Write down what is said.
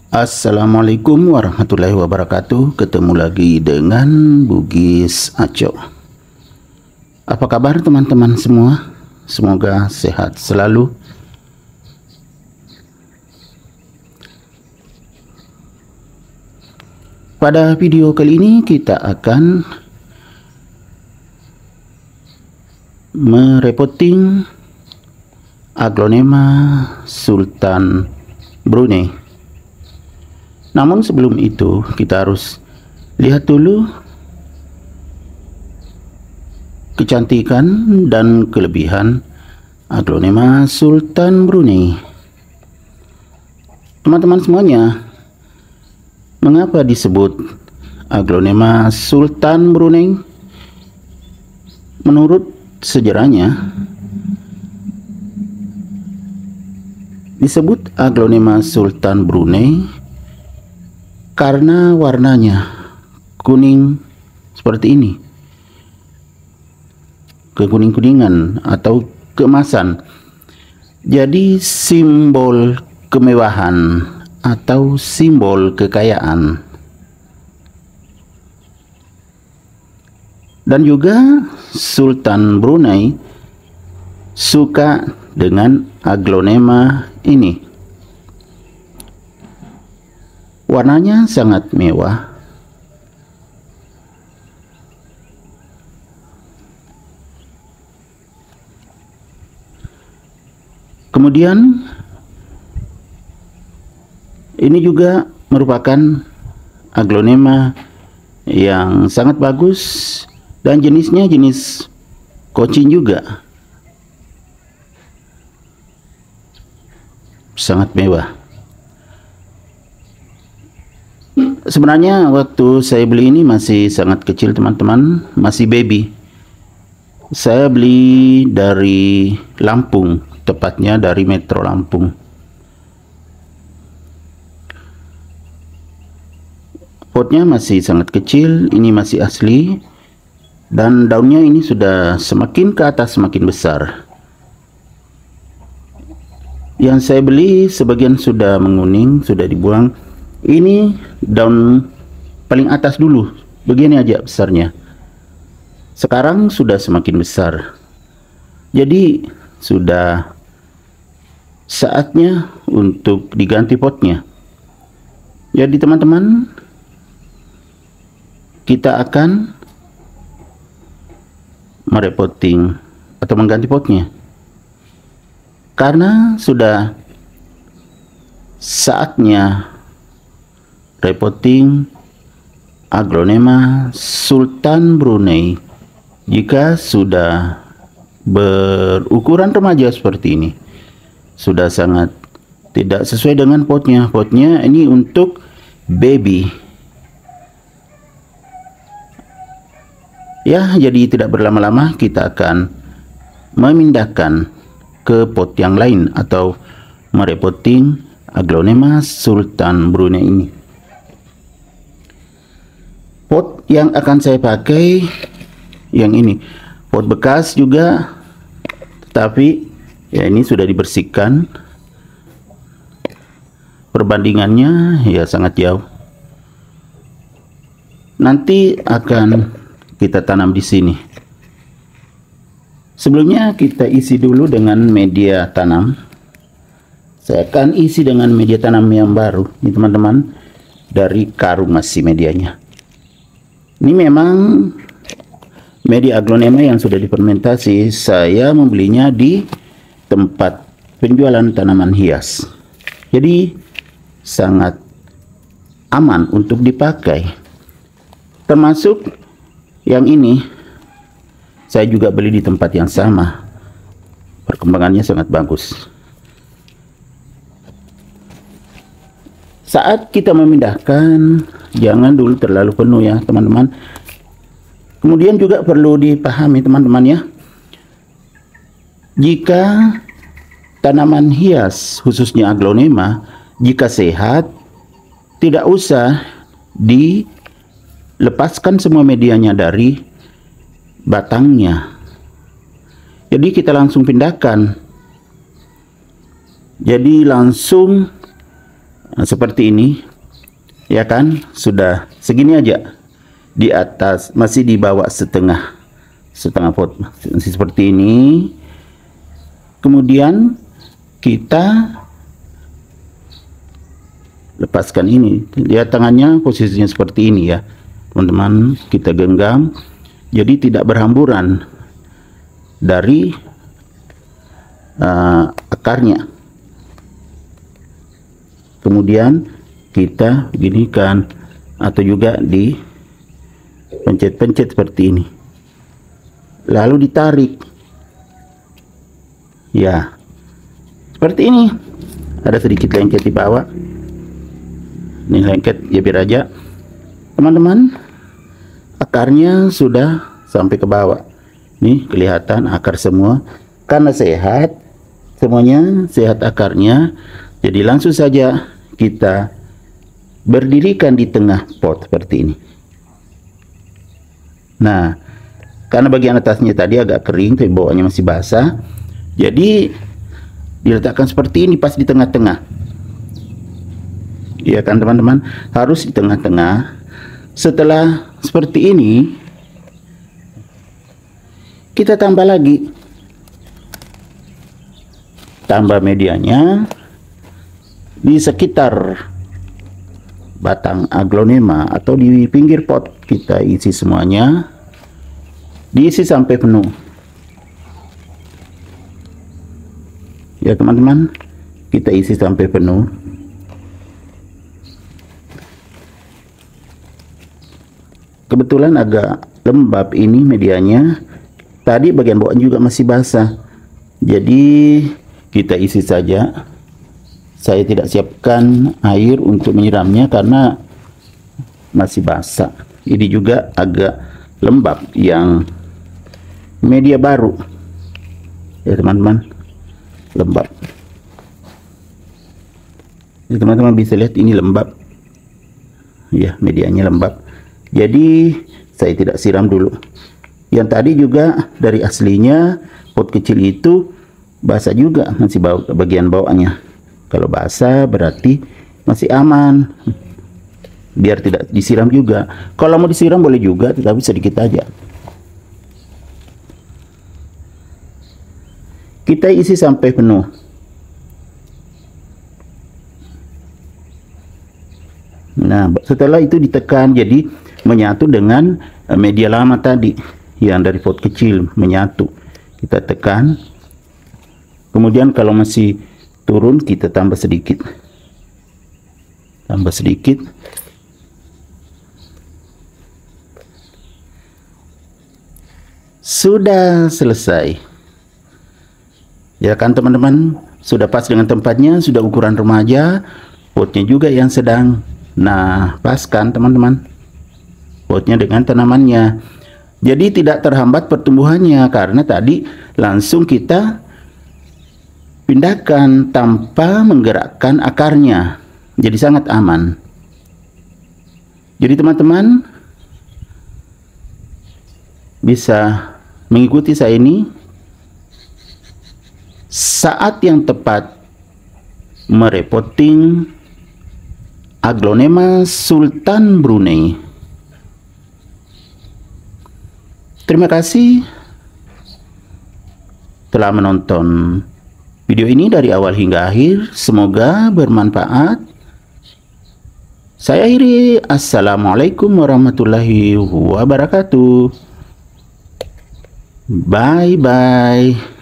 Assalamualaikum warahmatullahi wabarakatuh. Ketemu lagi dengan Bugis Aco. Apa kabar teman-teman semua? Semoga sehat selalu. Pada video kali ini kita akan mereporting Aglonema Sultan Brunei. Namun sebelum itu kita harus lihat dulu kecantikan dan kelebihan Aglonema Sultan Brunei. Teman-teman semuanya, mengapa disebut Aglonema Sultan Brunei? Menurut sejarahnya, disebut Aglonema Sultan Brunei karena warnanya kuning seperti ini, kekuning-kuningan atau keemasan. Jadi simbol kemewahan atau simbol kekayaan. Dan juga Sultan Brunei suka dengan Aglonema ini. Warnanya sangat mewah. Kemudian ini juga merupakan Aglonema yang sangat bagus dan jenisnya jenis Cochin juga. Sangat mewah. Sebenarnya waktu saya beli ini masih sangat kecil teman-teman, masih baby. Saya beli dari Lampung, tepatnya dari Metro Lampung. Potnya masih sangat kecil, ini masih asli. Dan daunnya ini sudah semakin ke atas semakin besar. Yang saya beli sebagian sudah menguning, sudah dibuang. Ini daun paling atas dulu, begini aja besarnya. Sekarang sudah semakin besar. Jadi sudah saatnya untuk diganti potnya. Jadi teman-teman, kita akan merepoting atau mengganti potnya. Karena sudah saatnya repoting Aglonema Sultan Brunei jika sudah berukuran remaja seperti ini. Sudah sangat tidak sesuai dengan potnya. Potnya ini untuk baby. Ya, jadi tidak berlama-lama kita akan memindahkan ke pot yang lain atau merepoting Aglonema Sultan Brunei ini. Pot yang akan saya pakai yang ini, pot bekas juga, tetapi ya ini sudah dibersihkan. Perbandingannya ya sangat jauh. Nanti akan kita tanam di sini. Sebelumnya kita isi dulu dengan media tanam. Saya akan isi dengan media tanam yang baru, ini teman-teman, dari karung masih medianya. Ini memang media Aglonema yang sudah difermentasi. Saya membelinya di tempat penjualan tanaman hias. Jadi sangat aman untuk dipakai. Termasuk yang ini, saya juga beli di tempat yang sama. Perkembangannya sangat bagus. Saat kita memindahkan, jangan dulu terlalu penuh ya teman-teman. Kemudian juga perlu dipahami teman-teman ya, jika tanaman hias khususnya Aglonema jika sehat, tidak usah dilepaskan semua medianya dari batangnya. Jadi kita langsung pindahkan. Jadi langsung Nah, seperti ini, ya kan? Sudah segini aja. Di atas masih di bawah setengah pot, masih seperti ini. Kemudian kita lepaskan ini. Lihat tangannya posisinya seperti ini ya, teman-teman. Kita genggam, jadi tidak berhamburan dari akarnya. Kemudian kita ginikan, atau juga di pencet-pencet seperti ini, lalu ditarik ya, seperti ini. Ada sedikit lengket di bawah, ini lengket ya, biar aja teman-teman. Akarnya sudah sampai ke bawah, nih kelihatan akar semua karena sehat, semuanya sehat akarnya. Jadi langsung saja kita berdirikan di tengah pot seperti ini. Nah, karena bagian atasnya tadi agak kering, tapi bawahnya masih basah, jadi diletakkan seperti ini pas di tengah-tengah. Ya kan teman-teman, harus di tengah-tengah. Setelah seperti ini, kita tambah lagi, tambah medianya di sekitar batang aglonema atau di pinggir pot. Kita isi semuanya, diisi sampai penuh ya teman-teman. Kita isi sampai penuh. Kebetulan agak lembab ini medianya, tadi bagian bawahnya juga masih basah, jadi kita isi saja. Saya tidak siapkan air untuk menyiramnya karena masih basah. Ini juga agak lembab, yang media baru ya teman-teman, lembab. Ini teman-teman bisa lihat, ini lembab ya, medianya lembab. Jadi saya tidak siram dulu. Yang tadi juga dari aslinya pot kecil itu basah juga, masih bagian bawahnya. Kalau basah berarti masih aman, biar tidak disiram juga. Kalau mau disiram boleh juga, tetapi sedikit aja. Kita isi sampai penuh. Nah, setelah itu ditekan, jadi menyatu dengan media lama tadi yang dari pot kecil, menyatu. Kita tekan. Kemudian kalau masih turun, kita tambah sedikit, tambah sedikit. Sudah selesai ya kan teman-teman, sudah pas dengan tempatnya, sudah ukuran remaja, potnya juga yang sedang. Nah, pas kan teman-teman, potnya dengan tanamannya, jadi tidak terhambat pertumbuhannya karena tadi langsung kita pindahkan tanpa menggerakkan akarnya, jadi sangat aman. Jadi teman-teman bisa mengikuti saya ini saat yang tepat merepotting Aglonema Sultan Brunei. Terima kasih telah menonton video ini dari awal hingga akhir. Semoga bermanfaat. Saya akhiri. Assalamualaikum warahmatullahi wabarakatuh. Bye bye.